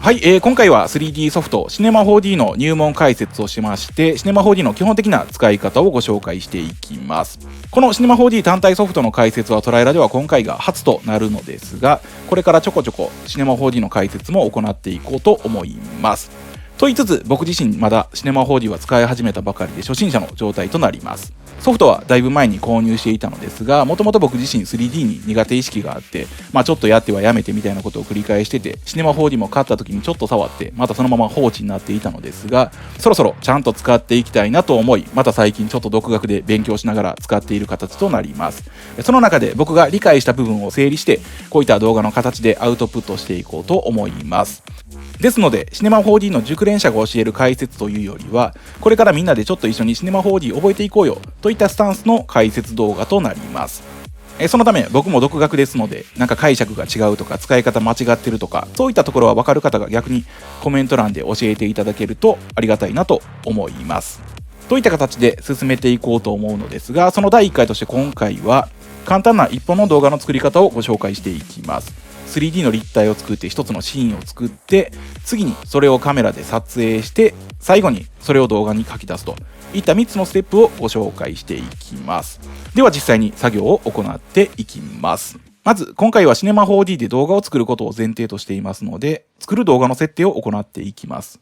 はい、今回は 3D ソフトシネマ 4D の入門解説をしまして、シネマ 4D の基本的な使い方をご紹介していきます。このシネマ 4D 単体ソフトの解説はトライラでは今回が初となるのですが、これからちょこちょこシネマ 4D の解説も行っていこうと思います。と言いつつ、僕自身まだシネマ 4D は使い始めたばかりで初心者の状態となります。ソフトはだいぶ前に購入していたのですが、もともと僕自身 3D に苦手意識があって、ちょっとやってはやめてみたいなことを繰り返してて、シネマ 4D も買った時にちょっと触って、またそのまま放置になっていたのですが、そろそろちゃんと使っていきたいなと思い、また最近ちょっと独学で勉強しながら使っている形となります。その中で僕が理解した部分を整理して、こういった動画の形でアウトプットしていこうと思います。ですので、シネマ 4D の熟練者が教える解説というよりは、これからみんなでちょっと一緒にシネマ 4D 覚えていこうよといったスタンスの解説動画となります。そのため僕も独学ですので、なんか解釈が違うとか使い方間違ってるとか、そういったところは分かる方が逆にコメント欄で教えていただけるとありがたいなと思います。といった形で進めていこうと思うのですが、その第1回として今回は簡単な一本の動画の作り方をご紹介していきます。3D の立体を作って一つのシーンを作って、次にそれをカメラで撮影して、最後にそれを動画に書き出すといった3つのステップをご紹介していきます。では実際に作業を行っていきます。まず今回はシネマ 4D で動画を作ることを前提としていますので、作る動画の設定を行っていきます。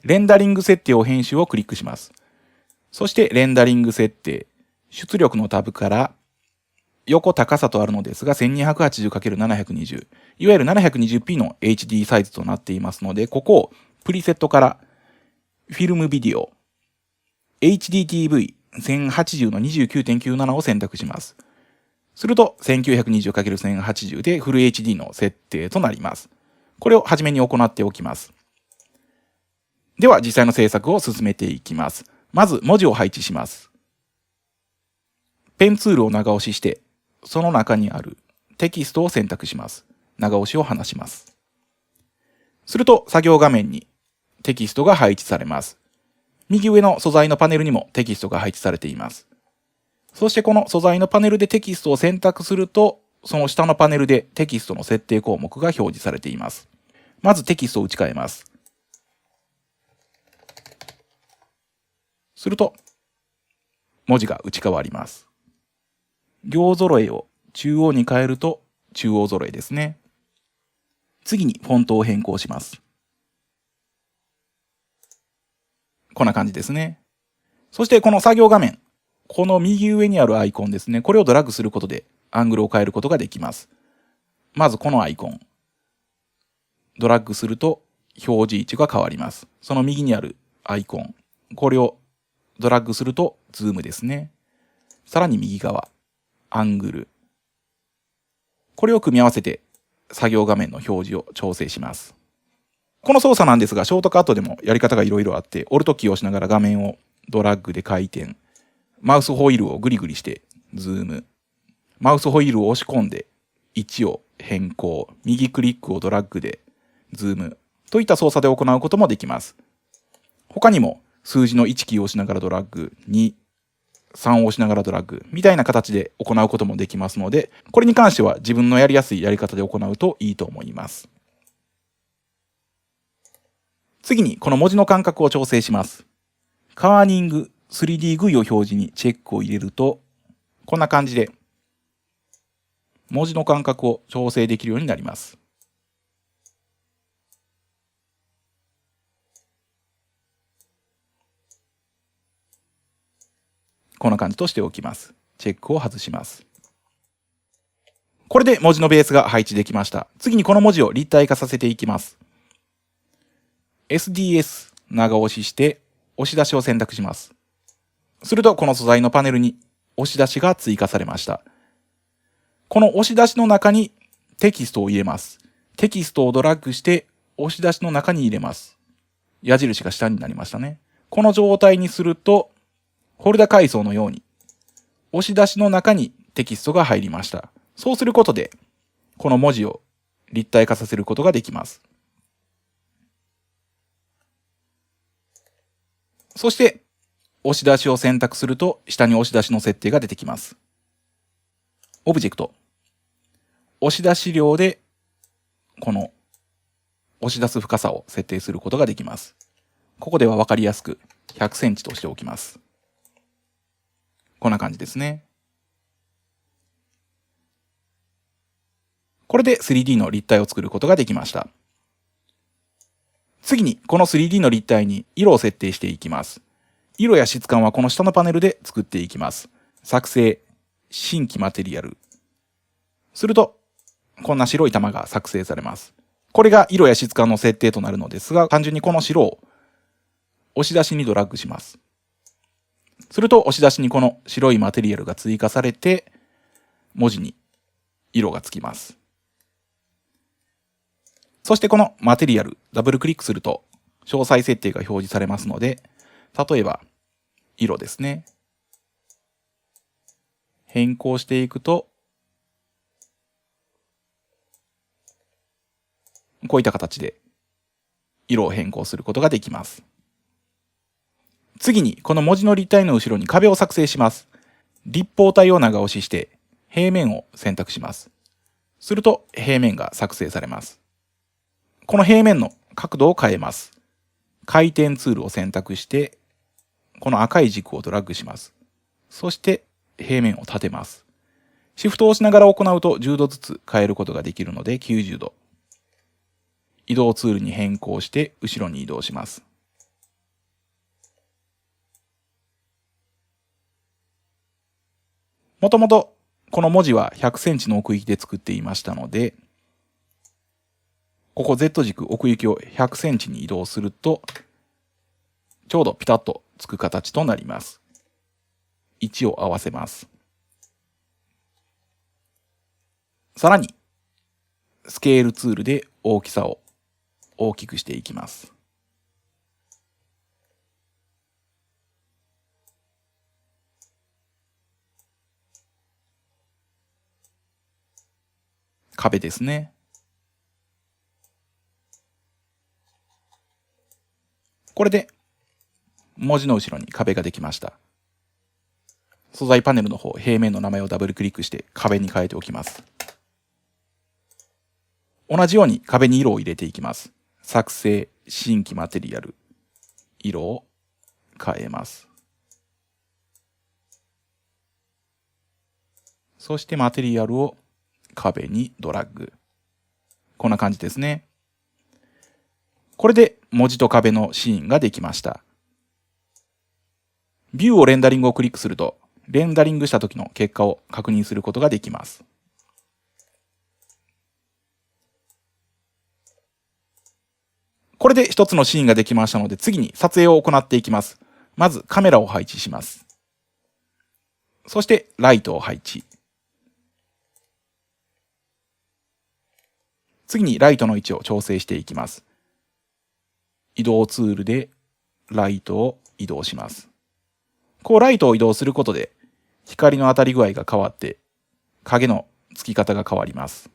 レンダリング設定を編集をクリックします。そしてレンダリング設定、出力のタブから横高さとあるのですが 1280×720、 いわゆる 720p の HD サイズとなっていますので、ここをプリセットからフィルムビデオ HDTV1080 の 29.97 を選択します。すると 1920×1080 でフル HD の設定となります。これをはじめに行っておきます。では実際の制作を進めていきます。まず文字を配置します。ペンツールを長押しして、その中にあるテキストを選択します。長押しを離します。すると作業画面にテキストが配置されます。右上の素材のパネルにもテキストが配置されています。そしてこの素材のパネルでテキストを選択すると、その下のパネルでテキストの設定項目が表示されています。まずテキストを打ち替えます。すると文字が打ち替わります。行揃えを中央に変えると中央揃えですね。次にフォントを変更します。こんな感じですね。そしてこの作業画面、この右上にあるアイコンですね。これをドラッグすることでアングルを変えることができます。まずこのアイコン、ドラッグすると表示位置が変わります。その右にあるアイコン、これをドラッグするとズームですね。さらに右側、アングル。これを組み合わせて作業画面の表示を調整します。この操作なんですが、ショートカットでもやり方がいろいろあって、オルトキーを押しながら画面をドラッグで回転、マウスホイールをグリグリしてズーム、マウスホイールを押し込んで位置を変更、右クリックをドラッグでズームといった操作で行うこともできます。他にも数字の1キーを押しながらドラッグ、2、3を押しながらドラッグみたいな形で行うこともできますので、これに関しては自分のやりやすいやり方で行うといいと思います。次にこの文字の間隔を調整します。カーニング 3D グイを表示にチェックを入れると、こんな感じで文字の間隔を調整できるようになります。こんな感じとしておきます。チェックを外します。これで文字のベースが配置できました。次にこの文字を立体化させていきます。SDS 長押しして押し出しを選択します。するとこの素材のパネルに押し出しが追加されました。この押し出しの中にテキストを入れます。テキストをドラッグして押し出しの中に入れます。矢印が下になりましたね。この状態にするとフォルダ階層のように押し出しの中にテキストが入りました。そうすることでこの文字を立体化させることができます。そして押し出しを選択すると下に押し出しの設定が出てきます。オブジェクト、押し出し量でこの押し出す深さを設定することができます。ここではわかりやすく100センチとしておきます。こんな感じですね。これで 3D の立体を作ることができました。次にこの 3D の立体に色を設定していきます。色や質感はこの下のパネルで作っていきます。作成、新規マテリアル。すると、こんな白い玉が作成されます。これが色や質感の設定となるのですが、単純にこの白を押し出しにドラッグします。すると押し出しにこの白いマテリアルが追加されて、文字に色がつきます。そしてこのマテリアル、ダブルクリックすると詳細設定が表示されますので、例えば色ですね。変更していくと、こういった形で色を変更することができます。次にこの文字の立体の後ろに壁を作成します。立方体を長押しして平面を選択します。すると平面が作成されます。この平面の角度を変えます。回転ツールを選択して、この赤い軸をドラッグします。そして平面を立てます。シフトを押しながら行うと10度ずつ変えることができるので90度。移動ツールに変更して後ろに移動します。もともとこの文字は100センチの奥行きで作っていましたので、ここ Z 軸奥行きを100センチに移動すると、ちょうどピタッとつく形となります。位置を合わせます。さらに、スケールツールで大きさを大きくしていきます。壁ですね。これで文字の後ろに壁ができました。素材パネルの方、平面の名前をダブルクリックして壁に変えておきます。同じように壁に色を入れていきます。作成、新規マテリアル、色を変えます。そしてマテリアルを壁にドラッグ。こんな感じですね。これで文字と壁のシーンができました。ビューをレンダリングをクリックすると、レンダリングした時の結果を確認することができます。これで一つのシーンができましたので、次に撮影を行っていきます。まずカメラを配置します。そしてライトを配置。次にライトの位置を調整していきます。移動ツールでライトを移動します。こうライトを移動することで光の当たり具合が変わって影のつき方が変わります。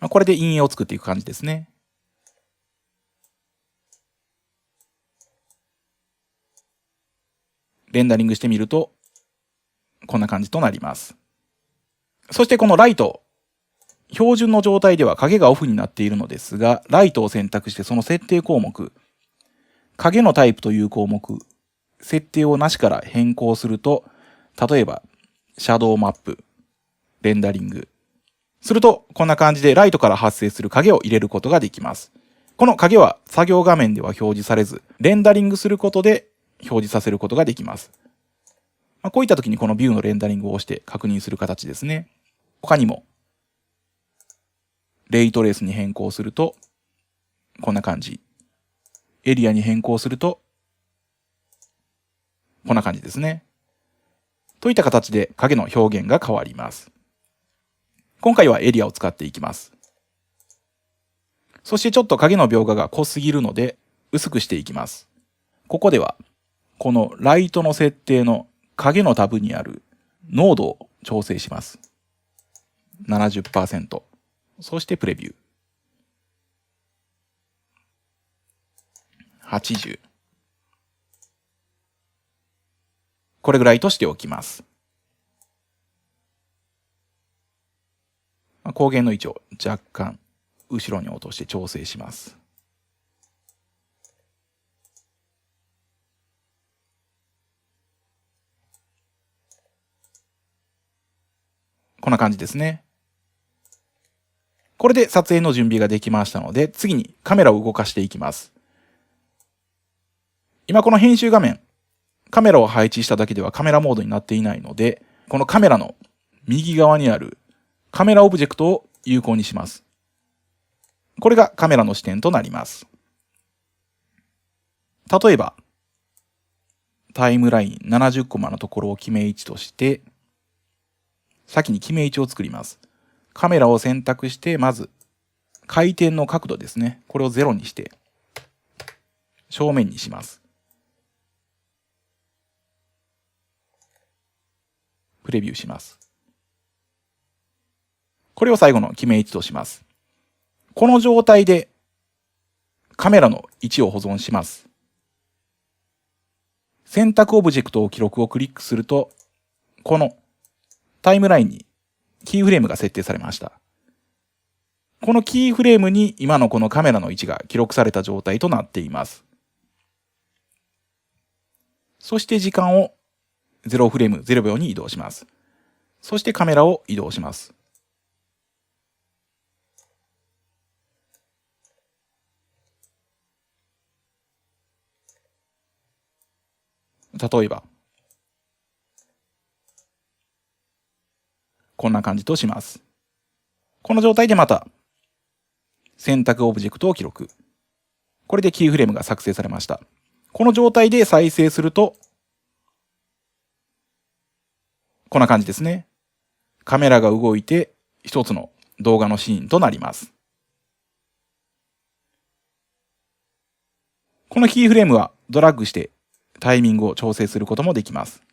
これで陰影を作っていく感じですね。レンダリングしてみるとこんな感じとなります。そしてこのライト、標準の状態では影がオフになっているのですが、ライトを選択してその設定項目、影のタイプという項目、設定をなしから変更すると、例えば、シャドウマップ、レンダリング。すると、こんな感じでライトから発生する影を入れることができます。この影は作業画面では表示されず、レンダリングすることで表示させることができます。こういった時にこのビューのレンダリングを押して確認する形ですね。他にも、レイトレースに変更すると、こんな感じ。エリアに変更すると、こんな感じですね。といった形で影の表現が変わります。今回はエリアを使っていきます。そしてちょっと影の描画が濃すぎるので薄くしていきます。ここでは、このライトの設定の影のタブにある濃度を調整します。70%。そしてプレビュー。80。これぐらいとしておきます。光源の位置を若干後ろに落として調整します。こんな感じですね。これで撮影の準備ができましたので、次にカメラを動かしていきます。今この編集画面、カメラを配置しただけではカメラモードになっていないので、このカメラの右側にあるカメラオブジェクトを有効にします。これがカメラの視点となります。例えば、タイムライン70コマのところを決め位置として、先に決め位置を作ります。カメラを選択して、まず回転の角度ですね。これを0にして、正面にします。プレビューします。これを最後の決め位置とします。この状態でカメラの位置を保存します。選択オブジェクトを記録をクリックすると、このタイムラインにキーフレームが設定されました。このキーフレームに今のこのカメラの位置が記録された状態となっています。そして時間を0フレーム0秒に移動します。そしてカメラを移動します。例えば、こんな感じとします。この状態でまた選択オブジェクトを記録。これでキーフレームが作成されました。この状態で再生すると、こんな感じですね。カメラが動いて一つの動画のシーンとなります。このキーフレームはドラッグしてタイミングを調整することもできます。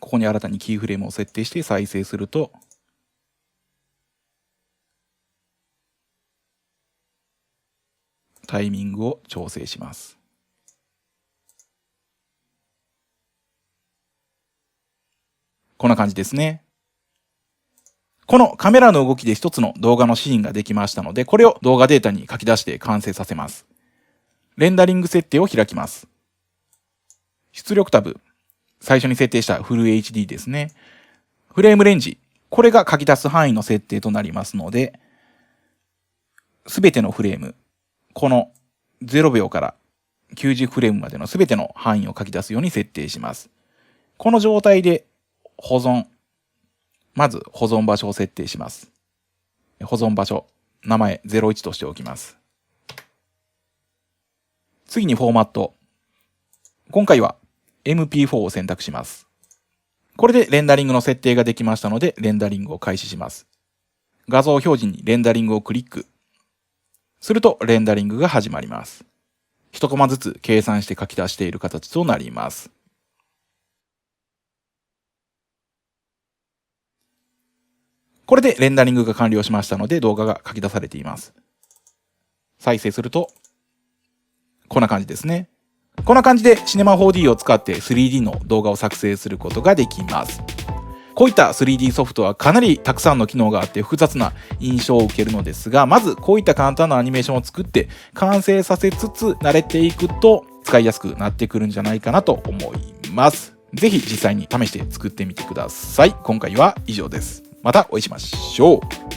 ここに新たにキーフレームを設定して再生すると、タイミングを調整します。こんな感じですね。このカメラの動きで一つの動画のシーンができましたので、これを動画データに書き出して完成させます。レンダリング設定を開きます。出力タブ。最初に設定したフル HD ですね。フレームレンジ。これが書き出す範囲の設定となりますので、すべてのフレーム、この0秒から90フレームまでのすべての範囲を書き出すように設定します。この状態で保存。まず保存場所を設定します。保存場所、名前01としておきます。次にフォーマット。今回はMP4 を選択します。これでレンダリングの設定ができましたので、レンダリングを開始します。画像表示にレンダリングをクリック。すると、レンダリングが始まります。一コマずつ計算して書き出している形となります。これでレンダリングが完了しましたので、動画が書き出されています。再生すると、こんな感じですね。こんな感じでシネマ 4D を使って 3D の動画を作成することができます。こういった 3D ソフトはかなりたくさんの機能があって複雑な印象を受けるのですが、まずこういった簡単なアニメーションを作って完成させつつ慣れていくと使いやすくなってくるんじゃないかなと思います。ぜひ実際に試して作ってみてください。今回は以上です。またお会いしましょう。